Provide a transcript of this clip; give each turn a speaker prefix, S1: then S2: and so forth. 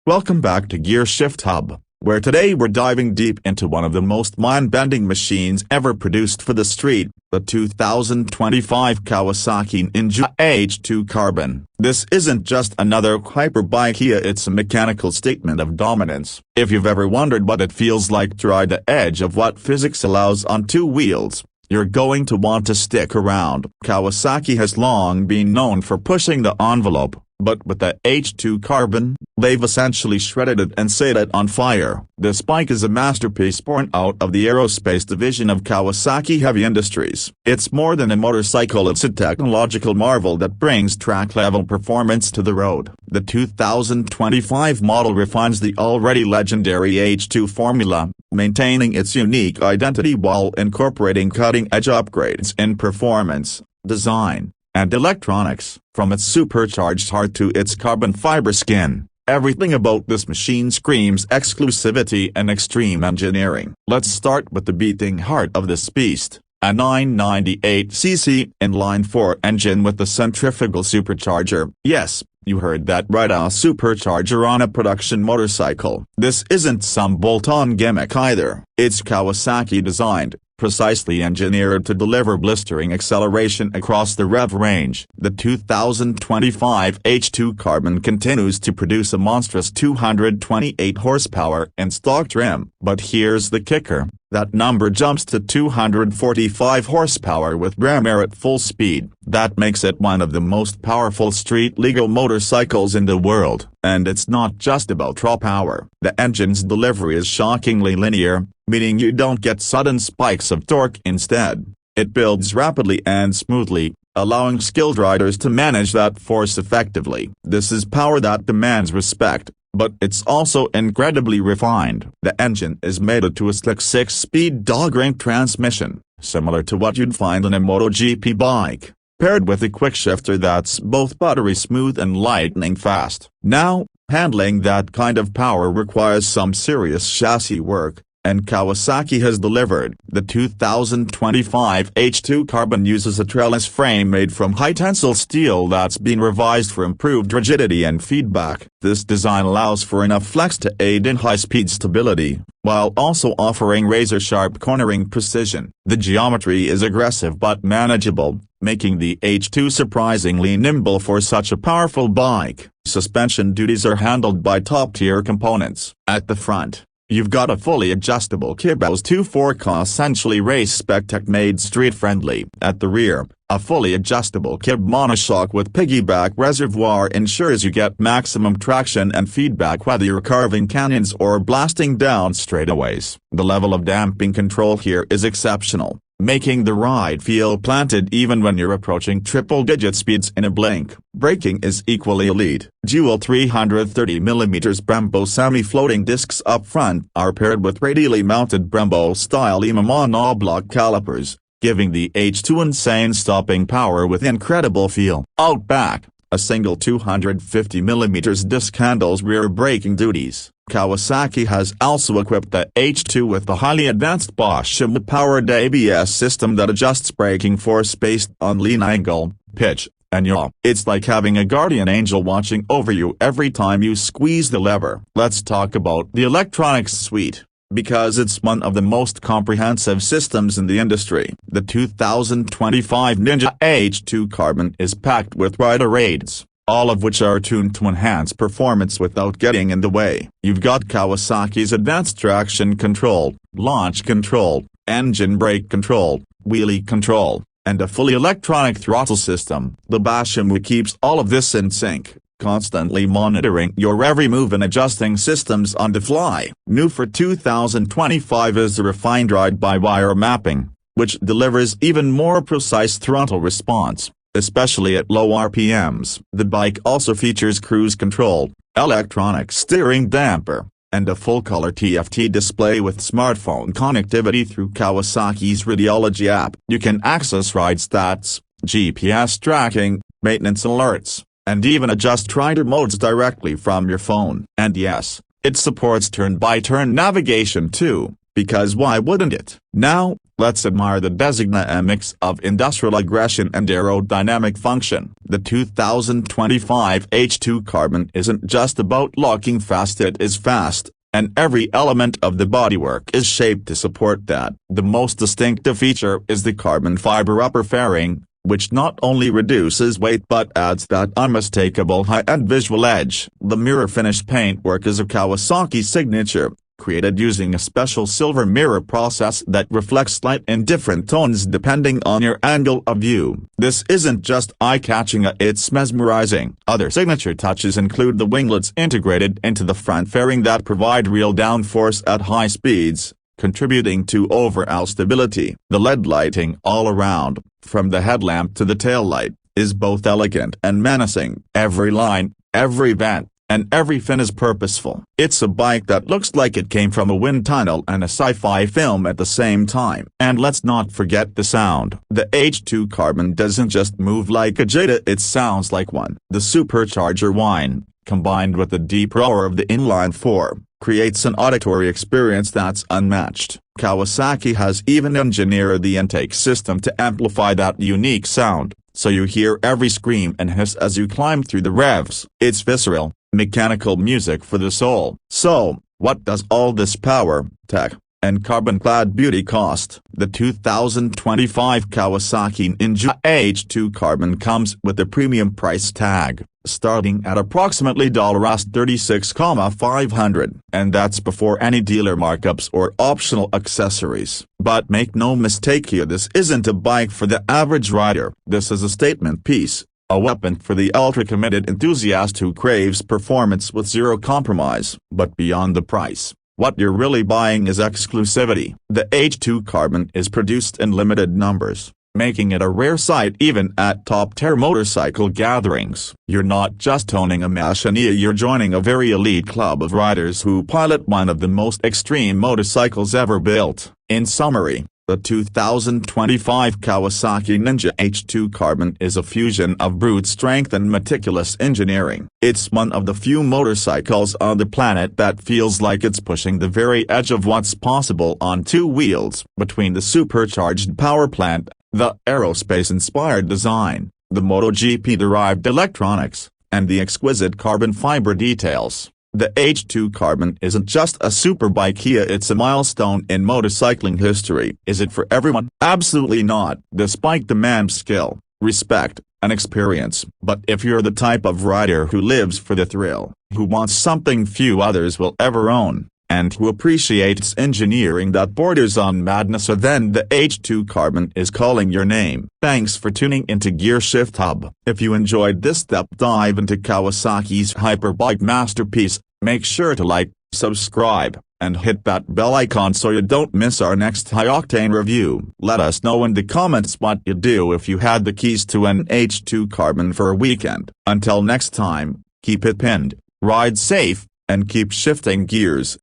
S1: Welcome back to Gear Shift Hub, where today we're diving deep into one of the most mind-bending machines ever produced for the street, the 2025 Kawasaki Ninja H2 Carbon. This isn't just another hyperbike here, it's a mechanical statement of dominance. If you've ever wondered what it feels like to ride the edge of what physics allows on two wheels, you're going to want to stick around. Kawasaki has long been known for pushing the envelope, but with the H2 Carbon, they've essentially shredded it and set it on fire. This bike is a masterpiece born out of the aerospace division of Kawasaki Heavy Industries. It's more than a motorcycle, it's a technological marvel that brings track-level performance to the road. The 2025 model refines the already legendary H2 formula, maintaining its unique identity while incorporating cutting-edge upgrades in performance, design, and electronics. From its supercharged heart to its carbon fiber skin, everything about this machine screams exclusivity and extreme engineering. Let's start with the beating heart of this beast, a 998cc inline-4 engine with a centrifugal supercharger. Yes, you heard that right, a supercharger on a production motorcycle. This isn't some bolt-on gimmick either. It's Kawasaki designed, precisely engineered to deliver blistering acceleration across the rev range. The 2025 H2 Carbon continues to produce a monstrous 228 horsepower in stock trim. But here's the kicker, that number jumps to 245 horsepower with Brembo at full speed. That makes it one of the most powerful street-legal motorcycles in the world. And it's not just about raw power. The engine's delivery is shockingly linear, meaning you don't get sudden spikes of torque. Instead, it builds rapidly and smoothly, allowing skilled riders to manage that force effectively. This is power that demands respect, but it's also incredibly refined. The engine is mated to a slick 6-speed dog-ring transmission, similar to what you'd find in a MotoGP bike, paired with a quick shifter that's both buttery smooth and lightning fast. Now, handling that kind of power requires some serious chassis work, and Kawasaki has delivered. The 2025 H2 Carbon uses a trellis frame made from high-tensile steel that's been revised for improved rigidity and feedback. This design allows for enough flex to aid in high-speed stability, while also offering razor-sharp cornering precision. The geometry is aggressive but manageable, making the H2 surprisingly nimble for such a powerful bike. Suspension duties are handled by top-tier components. At the front, you've got a fully adjustable Kibos 2.4K essentially race-spec tech made street-friendly. At the rear, a fully adjustable Kib monoshock with piggyback reservoir ensures you get maximum traction and feedback whether you're carving canyons or blasting down straightaways. The level of damping control here is exceptional, making the ride feel planted even when you're approaching triple-digit speeds in a blink. Braking is equally elite. Dual 330mm Brembo semi-floating discs up front are paired with radially mounted Brembo Stylema monoblock calipers, giving the H2 insane stopping power with incredible feel. Out back, a single 250mm disc handles rear braking duties. Kawasaki has also equipped the H2 with the highly advanced Bosch IMU-powered ABS system that adjusts braking force based on lean angle, pitch, and yaw. It's like having a guardian angel watching over you every time you squeeze the lever. Let's talk about the electronics suite, because it's one of the most comprehensive systems in the industry. The 2025 Ninja H2 Carbon is packed with rider aids, all of which are tuned to enhance performance without getting in the way. You've got Kawasaki's advanced traction control, launch control, engine brake control, wheelie control, and a fully electronic throttle system. The Bosch IMU keeps all of this in sync, constantly monitoring your every move and adjusting systems on the fly. New for 2025 is the refined ride-by-wire mapping, which delivers even more precise throttle response, especially at low RPMs. The bike also features cruise control, electronic steering damper, and a full-color TFT display with smartphone connectivity through Kawasaki's Radiology app. You can access ride stats, GPS tracking, maintenance alerts, and even adjust rider modes directly from your phone. And yes, it supports turn-by-turn navigation too, because why wouldn't it? Now, let's admire the dynamics of industrial aggression and aerodynamic function. The 2025 H2 Carbon isn't just about looking fast, it is fast, and every element of the bodywork is shaped to support that. The most distinctive feature is the carbon fiber upper fairing, which not only reduces weight but adds that unmistakable high-end visual edge. The mirror-finished paintwork is a Kawasaki signature, created using a special silver mirror process that reflects light in different tones depending on your angle of view. This isn't just eye-catching, it's mesmerizing. Other signature touches include the winglets integrated into the front fairing that provide real downforce at high speeds, contributing to overall stability. The LED lighting all around, from the headlamp to the taillight, is both elegant and menacing. Every line, every vent, and every fin is purposeful. It's a bike that looks like it came from a wind tunnel and a sci-fi film at the same time. And let's not forget the sound. The H2 Carbon doesn't just move like a Jetta, it sounds like one. The supercharger whine, combined with the deep roar of the inline four, creates an auditory experience that's unmatched. Kawasaki has even engineered the intake system to amplify that unique sound, so you hear every scream and hiss as you climb through the revs. It's visceral, mechanical music for the soul. So, what does all this power, tech, and carbon-clad beauty cost? The 2025 Kawasaki Ninja H2 Carbon comes with a premium price tag, starting at approximately $36,500, and that's before any dealer markups or optional accessories. But make no mistake here, this isn't a bike for the average rider. This is a statement piece, a weapon for the ultra-committed enthusiast who craves performance with zero compromise. But beyond the price, what you're really buying is exclusivity. The H2 Carbon is produced in limited numbers, making it a rare sight even at top-tier motorcycle gatherings. You're not just owning a machine, you're joining a very elite club of riders who pilot one of the most extreme motorcycles ever built. In summary, the 2025 Kawasaki Ninja H2 Carbon is a fusion of brute strength and meticulous engineering. It's one of the few motorcycles on the planet that feels like it's pushing the very edge of what's possible on two wheels. Between the supercharged power plant, the aerospace-inspired design, the MotoGP-derived electronics, and the exquisite carbon fiber details, the H2 Carbon isn't just a superbike here, it's a milestone in motorcycling history. Is it for everyone? Absolutely not. This bike demands skill, respect, and experience. But if you're the type of rider who lives for the thrill, who wants something few others will ever own, and who appreciates engineering that borders on madness, then the H2 Carbon is calling your name. Thanks for tuning into Gear Shift Hub. If you enjoyed this deep dive into Kawasaki's hyperbike masterpiece, make sure to like, subscribe, and hit that bell icon so you don't miss our next high-octane review. Let us know in the comments what you'd do if you had the keys to an H2 Carbon for a weekend. Until next time, keep it pinned, ride safe, and keep shifting gears.